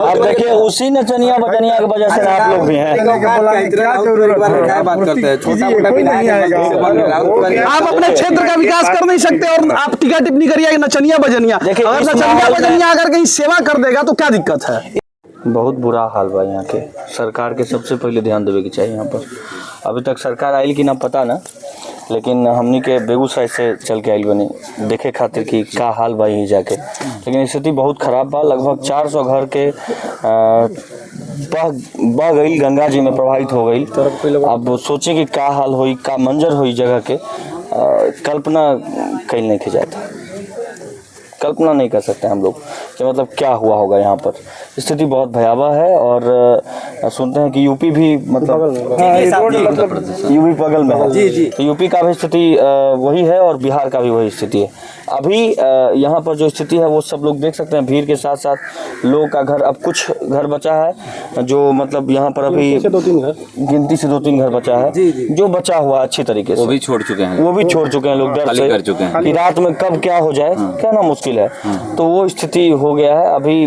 अब देखिए उसी नचनिया बचनिया की वजह से आप लोग भी हैं। आप अपने क्षेत्र का विकास कर नहीं सकते और आप टीका टिप्पणी करिए नचनिया बजनिया। अगर नचनिया बजनिया अगर कहीं सेवा कर देगा तो क्या दिक्कत है? बहुत बुरा हाल बा यहाँ के। सरकार के सबसे पहले ध्यान देवे के चाहिए यहाँ पर। अभी तक सरकार आयल कि ना पता ना, लेकिन हमनी के बेगूसराय से चल के आयल बनी देखे खातिर कि का हाल बा यहीं जाके। लेकिन स्थिति बहुत खराब बा। लगभग 400 घर के बह गई, गंगा जी में प्रभावित हो गई। अब सोचे कि का हाल होई, का मंजर होई जगह के, कल्पना कहीं नहीं की जाता। कल्पना नहीं कर सकते हम लोग कि मतलब क्या हुआ होगा यहाँ पर। स्थिति बहुत भयावह है और सुनते हैं कि यूपी भी मतलब यूपी बगल में है जी। तो यूपी का भी स्थिति वही है और बिहार का भी वही स्थिति है। अभी यहाँ पर जो स्थिति है वो सब लोग देख सकते हैं। भीड़ के साथ साथ लोगों का घर, अब कुछ घर बचा है जो मतलब यहाँ पर अभी गिनती से 2-3 घर बचा है जो बचा हुआ अच्छी तरीके से। वो भी छोड़ चुके हैं लोग, डर से कर चुके हैं कि रात में कब क्या हो जाए कहना मुश्किल है। तो वो स्थिति हो गया है। अभी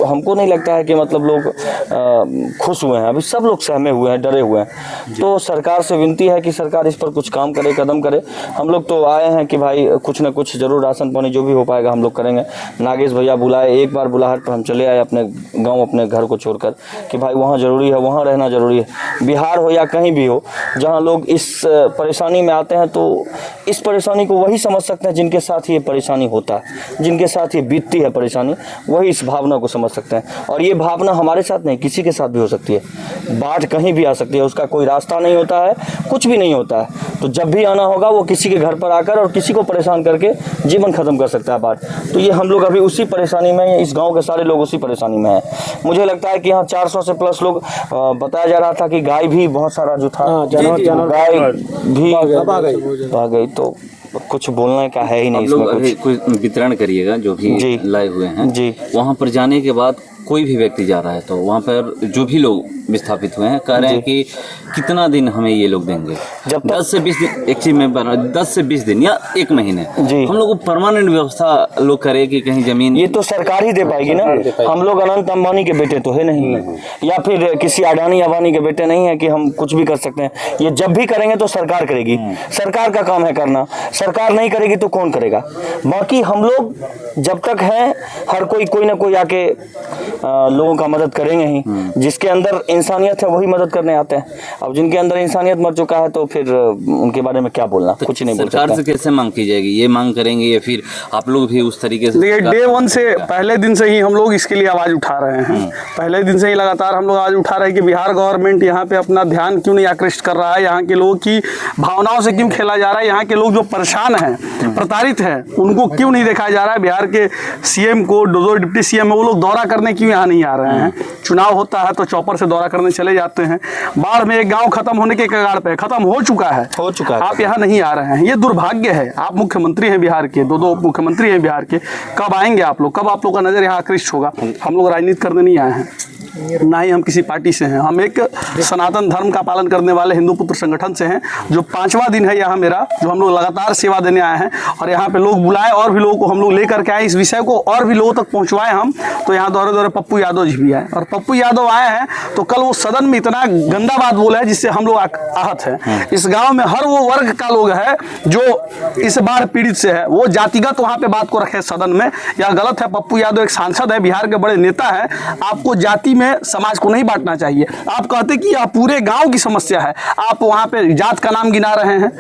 हमको नहीं लगता है कि मतलब लोग खुश हुए हैं। अभी सब लोग सहमे हुए हैं, डरे हुए हैं। तो सरकार से विनती है कि सरकार इस पर कुछ काम करे, कदम करे। हम लोग तो आए हैं कि भाई कुछ ना कुछ जरूर राशन पानी जो भी हो पाएगा हम लोग करेंगे। नागेश भैया बुलाए, एक बार बुलाहट पर हम चले आए अपने गांव, अपने घर को छोड़कर कि भाई वहाँ ज़रूरी है, वहाँ रहना ज़रूरी है। बिहार हो या कहीं भी हो, जहाँ लोग इस परेशानी में आते हैं तो इस परेशानी को वही समझ सकते हैं जिनके साथ ये परेशानी होता है, जिनके साथ ये बीतती है परेशानी, वही इस भावना को समझ सकते हैं। और ये भावना हमारे साथ नहीं, किसी के साथ भी हो सकती है। बाढ़ कहीं भी आ सकती है, उसका कोई रास्ता नहीं होता है, कुछ भी नहीं होता है। तो जब भी आना होगा वो किसी के घर पर आकर और किसी को परेशान करके जीवन खत्म कर सकता है बाढ़। तो ये हम लोग अभी उसी परेशानी में हैं, इस गांव के सारे लोग उसी परेशानी में हैं। मुझे लगता है कि यहाँ 400 से प्लस लोग, बताया जा रहा था कि गाय भी बहुत सारा जो था गाय भी आ गई। तो कुछ बोलने का है ही नहीं। लोग अभी कुछ वितरण करिएगा जो भी लाए हुए हैं जी। वहाँ पर जाने के बाद कोई भी व्यक्ति जा रहा है तो वहाँ पर जो भी लोग विस्थापित हुए हैं कह रहे हैं कि कितना दिन हमें ये लोग देंगे। जब 10 से 20 दिन, एक चीज में 10 से 20 दिन या 1 महीने जी हम लोग को परमानेंट व्यवस्था लोग करे कि कहीं जमीन। ये तो सरकार ही दे पाएगी ना। हम लोग अनंत अंबानी के बेटे तो है नहीं, या फिर किसी अडानी अंबानी के बेटे नहीं है कि हम कुछ भी कर सकते हैं। ये जब भी करेंगे तो सरकार करेगी, सरकार का काम है करना। सरकार नहीं करेगी तो कौन करेगा? बाकी हम लोग जब तक हैं, हर कोई ना कोई आके लोगों का मदद करेंगे ही। जिसके अंदर इंसानियत है वही मदद करने आते हैं। अब जिनके अंदर इंसानियत मर चुका है तो फिर उनके बारे में क्या बोलना, तो कुछ नहीं बोल सकते। सरकार से कैसे मांग की जाएगी? ये मांग करेंगे या फिर आप लोग भी उस तरीके से? देखिए डे 1 से पहले दिन से ही हम लोग इसके लिए आवाज उठा रहे हैं। पहले दिन से ही लगातार हम लोग आवाज उठा रहे हैं कि बिहार गवर्नमेंट यहाँ पे अपना ध्यान क्यों नहीं आकृष्ट कर रहा है, यहाँ के लोगों की भावनाओं से क्यों खेला जा रहा है, यहाँ के लोग जो परेशान हैं, प्रताड़ित हैं, उनको क्यों नहीं देखा जा रहा है। बिहार के सीएम को, जो डिप्टी सीएम है, वो लोग दौरा करने क्यों यहाँ नहीं आ रहे हैं? चुनाव होता है तो चौपर से दौरा करने चले जाते हैं। बाढ़ में एक गांव खत्म होने के कगार पे, खत्म हो चुका है, आप यहाँ नहीं आ रहे हैं। ये दुर्भाग्य है। आप मुख्यमंत्री हैं बिहार के, 2 मुख्यमंत्री हैं बिहार के। कब आएंगे आप लोग? कब आप लोग का नजर यहाँ आकृष्ट होगा? हम लोग राजनीति करने नहीं आए हैं, ना ही हम किसी पार्टी से हैं। हम एक सनातन धर्म का पालन करने वाले हिंदू पुत्र संगठन से हैं। जो 5वां दिन है यहाँ मेरा, जो हम लोग लगातार सेवा देने आए हैं और यहाँ पे लोग बुलाए और भी लोगों को हम लोग लेकर के आए, इस विषय को और भी लोगों तक पहुँचवाए हम। तो यहाँ दौरे पप्पू यादव जी भी आए और पप्पू यादव आए हैं तो कल वो सदन में इतना गंदा बात बोला है जिससे हम लोग आहत हैं। इस गाँव में हर वो वर्ग का लोग है जो इस बाढ़ पीड़ित से है, वो जातिगत वहाँ पे बात को रखे सदन में। यह गलत है। पप्पू यादव एक सांसद है, बिहार के बड़े नेता है। आपको जाति में समाज को नहीं बांटना चाहिए। आप कहते कि यह पूरे गांव की समस्या है, आप वहां पे जात का नाम गिना रहे हैं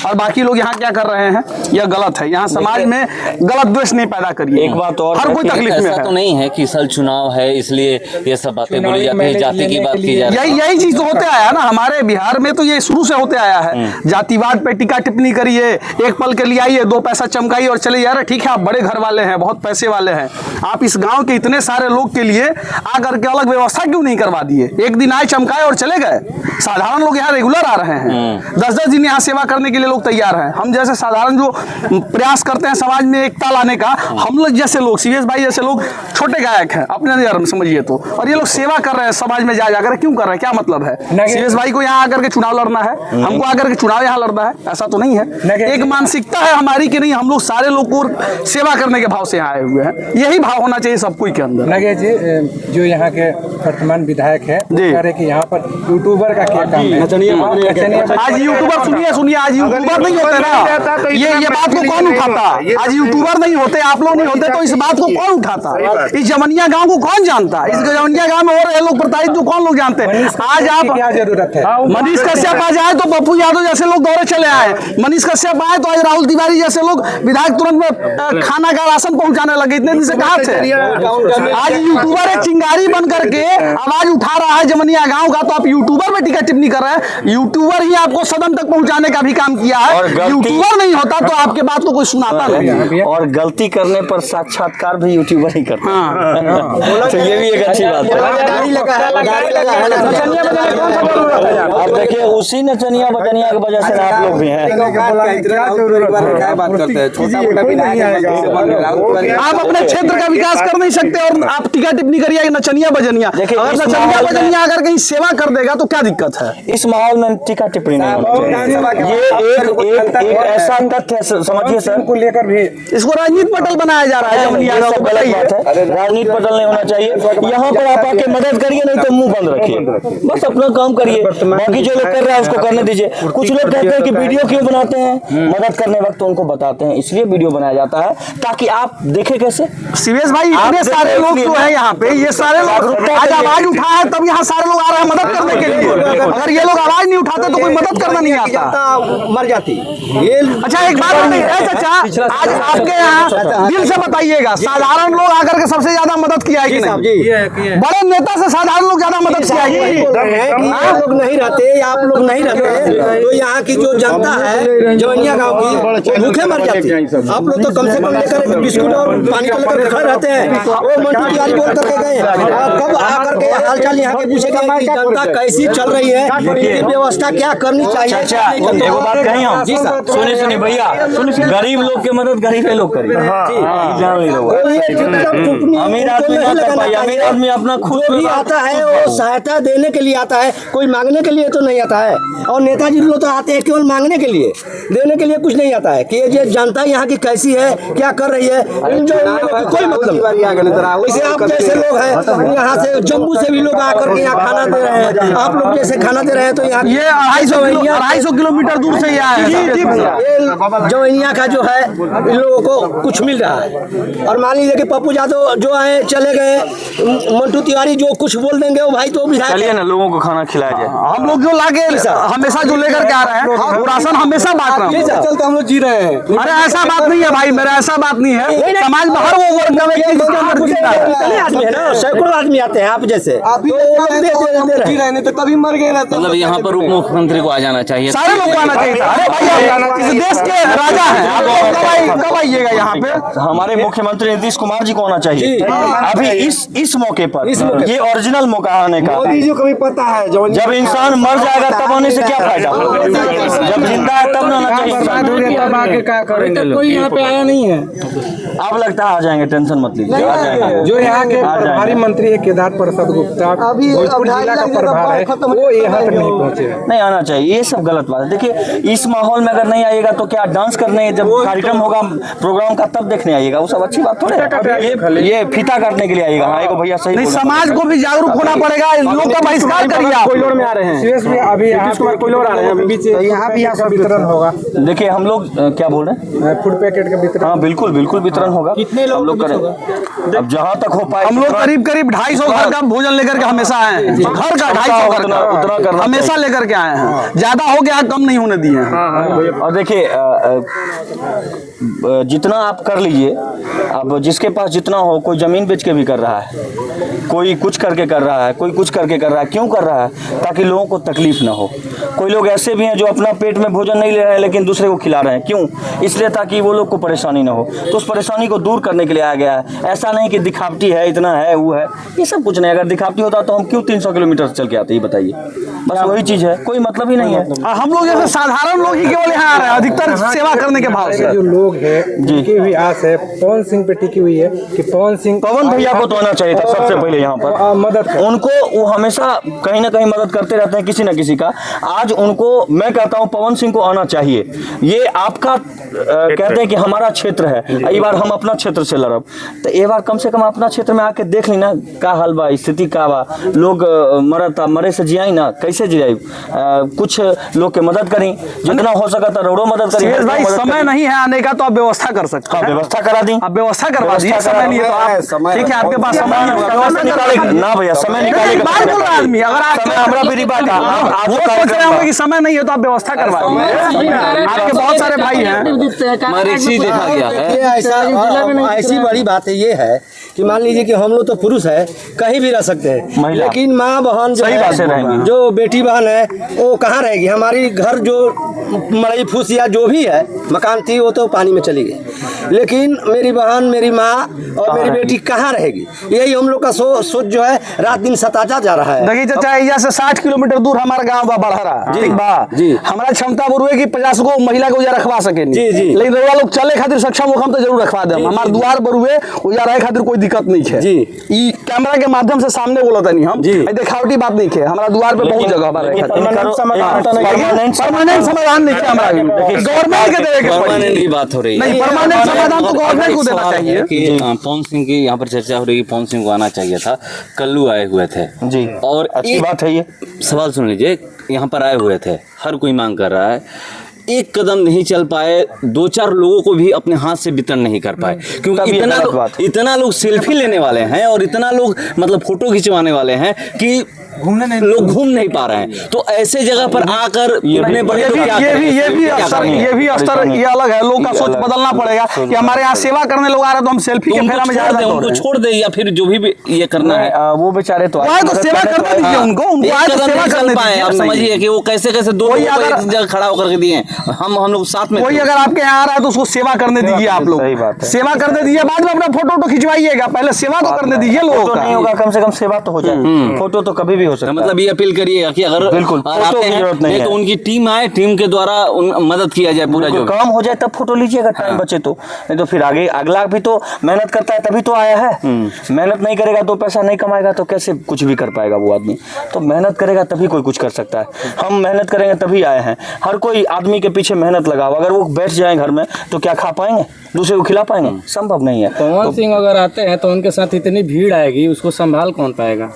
और बाकी लोग यहाँ क्या कर रहे हैं, यह गलत है। यहाँ समाज में गलत द्वेष नहीं पैदा करिए। एक बात और, हर कोई तकलीफ में है। तो नहीं है कि सल चुनाव है इसलिए ये सब बातें बोली जाती है, जाति की बात की जा रही है। यही चीज तो होते आया ना हमारे बिहार में, तो ये शुरू से होते आया है। जातिवाद पे टीका टिप्पणी करिए, एक पल के लिए आइए, 2 पैसा चमकाइए और चले जा रहे। ठीक है, आप बड़े घर वाले हैं, बहुत पैसे वाले हैं, आप इस गाँव के इतने सारे लोग के लिए आकर के अलग अलग व्यवस्था क्यों नहीं करवा दिए? एक दिन आए, चमकाए और चले गए। साधारण लोग यहाँ रेगुलर आ रहे हैं, 10-10 दिन यहाँ सेवा करने के लिए लोग तैयार हैं। हम जैसे साधारण जो प्रयास करते हैं समाज में एकता लाने का, हम लोग जैसे लोग, सीएस भाई जैसे लोग छोटे गायक हैं अपने नजर में समझिए तो, और ये लोग सेवा कर रहे हैं समाज में जा जाकर, क्यों कर रहे हैं, क्या मतलब है? सीएस भाई को यहाँ आकर के चुनाव लड़ना है, हमको आकर के चुनाव यहाँ लड़ना है, ऐसा तो नहीं है। एक मानसिकता है हमारी कि नहीं, हम लोग सारे लोग को सेवा करने के भाव से यहाँ आए हुए हैं, यही भाव होना चाहिए सब कोई के अंदर। नगे जी, जो यहाँ के वर्तमान विधायक है कह रहे कि यहाँ पर यूट्यूबर का क्या काम है? आज यूट्यूबर सुनिए, आज यूट्यूबर नहीं होते ना, ये बात को कौन उठाता? आज यूट्यूबर नहीं होते, आप लोग नहीं होते, तो इस बात को कौन उठाता? इस जमनिया गांव को कौन जानता? इस जमनिया गांव में हो रहे लोग प्रताड़ित जो कौन लोग जानते हैं? आज आप क्या जरूरत है? मनीष कश्यप आ जाए तो पप्पू यादव जैसे लोग दौड़े चले आए, मनीष कश्यप आए तो आज राहुल तिवारी जैसे लोग विधायक तुरंत में खाना का राशन पहुंचाने लगे। इतने दिन से कहाँ थे? आज यूट्यूबर एक चिंगारी बन करके आवाज उठा रहा है जमनिया गांव का, तो आप यूट्यूबर में टिकट टिप्पणी कर रहे हैं। यूट्यूबर ही आपको सदन तक पहुंचाने का भी काम किया है, यूट्यूबर नहीं होता तो आपके बात को कोई सुनाता नहीं। और गलती करने पर साक्षात्कार भी यूट्यूबर ही करता है, तो ये भी एक अच्छी बात है। अब देखिए उसी नचनिया बचनिया की वजह से आप लोग भी हैं। आप अपने क्षेत्र का विकास कर नहीं सकते और आप टीका टिप्पणी करिए नचनिया बजनिया। अगर नचनिया बजनिया अगर कहीं सेवा कर देगा तो क्या दिक्कत है? इस माहौल में टीका टिप्पणी नहीं होनी चाहिए। ये एक ऐसा तथ्य समझिए सर को लेकर भी इसको राजनीति पटल बनाया जा रहा है। सब गलत बात है, राजनीति पटल नहीं होना चाहिए। यहाँ पर आप आके मदद करिए, नहीं तो मुंह बंद रखिए, बस अपना काम करिए। बाकी जो लोग कर रहे हैं उसको करने दीजिए। कुछ लोग कहते हैं कि वीडियो क्यों बनाते हैं, मदद करने वक्त उनको बताते हैं, इसलिए वीडियो बनाया जाता है ताकि आप देखे कैसे। सीवेश भाई इतने सारे लोग जो है यहाँ पे, ये सारे लोग आज आवाज उठाया है तब यहाँ सारे लोग आ रहे हैं मदद करने के लिए। अगर ये लोग आवाज नहीं उठाते तो कोई मदद करना नहीं आता, मर जाती। अच्छा एक बात नहीं है चाचा, आज आपके यहाँ दिल से बताइएगा, साधारण लोग आकर के सबसे ज्यादा मदद किया है कि नहीं? बड़े नेता से साधारण लोग ज्यादा मदद किया है कि नहीं? आप लोग नहीं रहते, आप लोग नहीं रहते तो यहाँ की जो जनता है जवनिया गांव की भूखे मर जाती है। आप लोग तो कम से कम लेकर बिस्कुट और पानी को लेकर खड़े रहते हैं। वो मंटू तिवारी बोल करके गए, कब आकर के हालचाल यहाँ के पूछे गए कि जनता कैसी चल रही है, व्यवस्था क्या करनी चाहिए। एगो बात कहीं हम सुनिए भैया, गरीब लोग के मदद गरीब लोग करिए, अमीर आदमी ना कर पाए। अमीर आदमी अपना खुद भी आता है, वो सहायता देने के लिए आता है, कोई मांगने के लिए तो नहीं आता है। और नेताजी लोग तो आते हैं केवल मांगने के लिए, देने के लिए कुछ नहीं आता है कि ये जनता यहाँ की कैसी है, क्या कर रही है, कोई मतलब नहीं। आप जैसे लोग हैं यहाँ से जम्मू से भी लोग आकर के यहाँ खाना दे रहे हैं, आप लोग जैसे खाना दे रहे हैं तो यहाँ ये 250 किलोमीटर दूर से यहाँ है। जवैनिया का जो है इन लोगों को कुछ मिल रहा है। और मान लीजिए कि पप्पू यादव जो आए चले गए, मंटू तिवारी जो कुछ बोल देंगे वो भाई तो चलिए ना लोगों को खाना खिलाया जाए। हम लोग जो लाके हमेशा जो लेकर के आ रहे हैं वो राशन हमेशा बांट रहे हैं, चलते हम लोग जी रहे हैं। अरे ऐसा बात नहीं है भाई, मेरा ऐसा बात नहीं है। समाज में हर वो वर्ग का व्यक्ति जिसके अंदर जीता है। कितने आदमी है ना, सैकड़ों आदमी आते हैं आप जैसे, तो तभी मर गए। मतलब यहाँ पर उप मुख्यमंत्री को आ जाना चाहिए, सारे लोग को आना चाहिए था। अरे भाई इस देश के राजा हैं, आप कब आइएगा यहाँ पे? हमारे मुख्यमंत्री नीतीश कुमार जी को आना चाहिए अभी इस मौके पर। ये ओरिजिनल मौका आने का। मोदी जी को भी पता है जब इंसान मर जाएगा तब आने से क्या फायदा, जब जिंदा है तब आना चाहिए। तब आके क्या करेंगे? कोई यहाँ पे आया नहीं है। अब लगता है आ जाएंगे, टेंशन मत लीजिए, आ जाएंगे। जो यहाँ के प्रभारी मंत्री है केदार प्रसाद गुप्ता, भोजपुर जिला का प्रभार है, वो यहाँ तक नहीं पहुँचे। नहीं आना चाहिए, ये सब गलत बात है। देखिए इस माहौल में अगर नहीं आएगा तो क्या डांस करने, जब कार्यक्रम होगा प्रोग्राम का तब देखने आइएगा, वो सब अच्छी बात थोड़ी है। ये फीता काटने के लिए आएगा। हाँ एगो भैया सही नहीं, समाज को भी जागरूक होना पड़ेगा। लोग का बहिष्कार करिए। कोयलोड़ में आ रहे हैं, अभी कोयलोड़ आ रहे हैं, बीच यहाँ भी यहाँ वितरण होगा। देखिए हम लोग क्या बोल रहे हैं, फूड पैकेट का वितरण। हाँ बिल्कुल बिल्कुल वितरण होगा। कितने लोग करेंगे, अब जहाँ तक हो पाए। हम लोग करीब 250 घर का भोजन लेकर के हमेशा आए हैं। घर का 250 घर का उतना करना हमेशा लेकर के आए हैं। ज्यादा हो गया, कम नहीं होने दिए हैं। और देखिए जितना आप कर लीजिए, अब जिसके पास जितना हो, कोई जमीन बेच के भी कर रहा है, कोई कुछ करके कर रहा है, कोई कुछ करके कर रहा है। क्यों कर रहा है? ताकि लोगों को तकलीफ ना हो। कोई लोग ऐसे भी हैं जो अपना पेट में भोजन नहीं ले रहे हैं लेकिन दूसरे को खिला रहे हैं। क्यों? इसलिए ताकि वो लोग को परेशानी ना हो। तो उस परेशानी को दूर करने के लिए आया गया है। ऐसा नहीं कि दिखावटी है, इतना है, वो है, ये सब कुछ नहीं। अगर दिखावटी पार्टी होता तो हम क्यों 300 किलोमीटर चल के आते, ये बताइए। बस वही चीज़ है, कोई मतलब ही नहीं है। हम लोग जैसे साधारण लोग ही केवल यहाँ आ रहे हैं, अधिकतर सेवा करने के भाव से। जो लोग हैं जिनकी भी आस है पवन सिंह पे टिकी हुई है कि पवन भैया को तो आना चाहिए था सबसे पहले यहाँ पर मदद कर। उनको, वो हमेशा कहीं ना कहीं मदद करते रहते हैं किसी न किसी का। आज उनको मैं कहता हूँ पवन सिंह को आना चाहिए। ये आपका कहते हैं कि हमारा क्षेत्र है, ये बार हम अपना क्षेत्र से लड़ब, तो ये बार कम से कम अपना क्षेत्र में आके देख ली ना का हाल बा, स्थिति का बा, लोग मरे से जियाई ना, कैसे जियाई। कुछ लोग के मदद करी, जितना हो सका था रोडो मदद करी। भाई समय नहीं है आने का तो आप व्यवस्था कर सकते हैं, व्यवस्था करा दी, आप व्यवस्था करवा दीजिए। समय नहीं है तो आप ठीक है, आपके पास समय नहीं ना भैया, समय निकालेगा आदमी। अगर हमारा भी बात वो सोच रहे होंगे कि समय नहीं है तो आप व्यवस्था करवाइए। आपके बहुत सारे भाई हैं, देखा गया है। ऐसी बड़ी बात है ये है कि मान लीजिए कि हम लोग तो पुरुष है, कहीं भी रह सकते हैं, लेकिन माँ बहन जो है, जो बेटी बहन है, वो कहाँ रहेगी। हमारी घर जो मड़ई फूस या जो भी है मकान थी वो तो पानी में चली गई, लेकिन मेरी बहन, मेरी माँ और मेरी बेटी कहाँ रहेगी। यही हम लोग का सोच जो है रात दिन सताता जा रहा है। देखिए चाचा, यहाँ से 60 किलोमीटर दूर हमारा गाँव बा बड़हरा, ठीक बा जी। हमारा क्षमता बोलुए कि 50 को महिला को रखवा सके जी जी, लेकिन रउआ लोग चले खातिर सक्षम हो, हम तो जरूर रखवा देम। हमार द्वार बरुए उजा रहे खातिर कोई दिक्कत नहीं है जी। ई कैमरा के माध्यम से सामने बोलत नहीं हम जी, दिखावटी बात नहीं है। हमारा द्वार पे बहुत जगह पर परमानेंट समाधान नहीं है हमारा, गवर्नमेंट के देवे के परमानेंट की बात हो रही है। नहीं, परमानेंट समाधान तो गवर्नमेंट को देना चाहिए कि पवन सिंह की यहाँ पर चर्चा हो रही है, पवन सिंह को आना चाहिए था। कल्लू आए हुए थे जी, और अच्छी बात है। ये सवाल सुन लीजिए, यहाँ पर आए हुए थे, हर कोई मांग कर रहा है, एक कदम नहीं चल पाए, 2-4 लोगों को भी अपने हाथ से वितरण नहीं कर पाए, क्योंकि इतना लोग सेल्फी लेने वाले हैं और इतना लोग मतलब फोटो खिंचवाने वाले हैं कि लोग घूम नहीं पा रहे हैं। तो ऐसे जगह पर आकर इतने बड़े ये भी स्तर ये अलग है। लोग का सोच बदलना पड़ेगा कि हमारे यहाँ सेवा करने लोग आ रहे हैं तो हम सेल्फी के फेरा में जा रहे हैं, उनको छोड़ दे या फिर जो भी ये करना है वो बेचारे तो सेवा करने दीजिए उनको सेवा करने दीजिए। आप समझिए कि वो कैसे दो जगह खड़ा होकर के दिए, हम लोग साथ में। कोई अगर आपके यहाँ आ रहा है तो उसको सेवा करने दीजिए। आप लोग सेवा करने दीजिए, बाद में अपना फोटो खिंचवाइएगा, पहले सेवा तो करने दीजिए। लोगों नहीं होगा, कम से कम सेवा तो हो जाए, फोटो तो कभी भी हो सकता है। मतलब ये अपील करिएगा कि अगर आते हैं तो उनकी टीम आए, टीम के द्वारा मदद किया जाए, पूरा जो काम हो जाए तब फोटो लीजिएगा, टाइम बचे तो। नहीं तो फिर आगे अगला भी तो मेहनत करता है तभी तो आया है। मेहनत नहीं करेगा तो पैसा नहीं कमाएगा तो कैसे कुछ भी कर पाएगा वो आदमी। तो मेहनत करेगा तभी कोई कुछ कर सकता है। हम मेहनत करेंगे तभी आए हैं। हर कोई आदमी के पीछे मेहनत लगाओ, अगर वो बैठ जाए घर में तो क्या खा पाएंगे, दूसरे को खिला पाएंगे? संभव नहीं है। पवन सिंह अगर आते हैं तो उनके साथ इतनी भीड़ आएगी, उसको संभाल कौन पाएगा?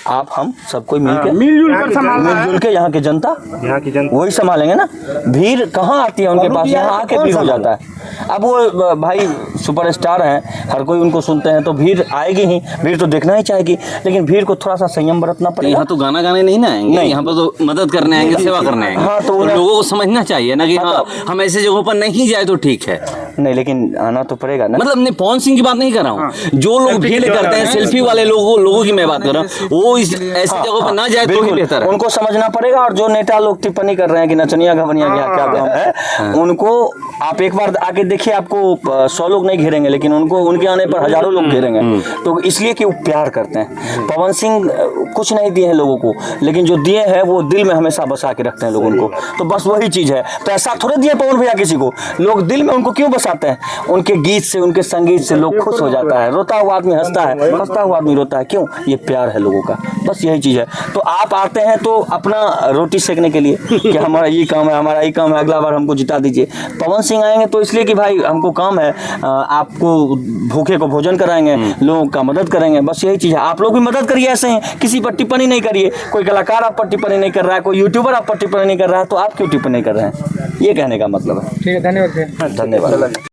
आप हम सब कोई मिलजुल के यहाँ की जनता वही संभालेंगे ना। भीड़ कहाँ आती है उनके पास, यहाँ आके भीड़ हो जाता है। अब वो भाई सुपरस्टार हैं, हर कोई उनको सुनते हैं तो भीड़ आएगी ही, भीड़ तो देखना ही चाहेगी, लेकिन भीड़ को थोड़ा सा संयम बरतना पड़ेगा। यहाँ तो गाना गाने नहीं ना आएंगे, यहाँ पर तो मदद करने आएंगे, सेवा करने आएंगे। हाँ, तो लोगों को समझना चाहिए ना कि हाँ हम ऐसे जगहों पर नहीं जाए तो ठीक है। नहीं, लेकिन आना तो पड़ेगा ना। मतलब पवन सिंह की बात नहीं कर रहा हूँ, जो लोग भीड़ करते हैं, सेल्फी वाले लोगों की मैं बात कर रहा हूँ, वो ऐसी जगहों पर ना जाए तो ही बेहतर है। उनको समझना पड़ेगा। और जो नेता लोग टिप्पणी कर रहे हैं कि नचनिया घवनिया क्या काम है, उनको आप एक बार आके देखिए, आपको 100 लोग नहीं घेरेंगे, लेकिन उनको उनके आने पर हजारों लोग घेरेंगे। तो इसलिए कि वो प्यार करते हैं। पवन सिंह कुछ नहीं दिए हैं लोगों को, लेकिन जो दिए हैं वो दिल में हमेशा बसा के रखते हैं लोगों को। तो बस वही चीज़ है। पैसा थोड़े दिए पवन भैया किसी को, लोग दिल में उनको क्यों बसाते हैं? उनके गीत से, उनके संगीत से लोग खुश हो जाता है। रोता हुआ आदमी हंसता है, हंसता हुआ आदमी रोता है। क्यों? ये प्यार है लोगों का, बस यही चीज़ है। तो आप आते हैं तो अपना रोटी सेकने के लिए कि हमारा ये काम है, हमारा ये काम है, अगला बार हमको जिता दीजिए। पवन सिंह आएंगे तो इसलिए कि भाई हमको काम है, आपको भूखे को भोजन कराएंगे, लोगों का मदद करेंगे, बस यही चीज़ है। आप लोग भी मदद करिए ऐसे ही, किसी पर टिप्पणी नहीं करिए। कोई कलाकार आप पर टिप्पणी नहीं कर रहा है, कोई यूट्यूबर आप पर टिप्पणी नहीं कर रहा है, तो आप क्यों टिप्पणी कर रहे हैं? ये कहने का मतलब है। ठीक है, धन्यवाद। धन्यवाद।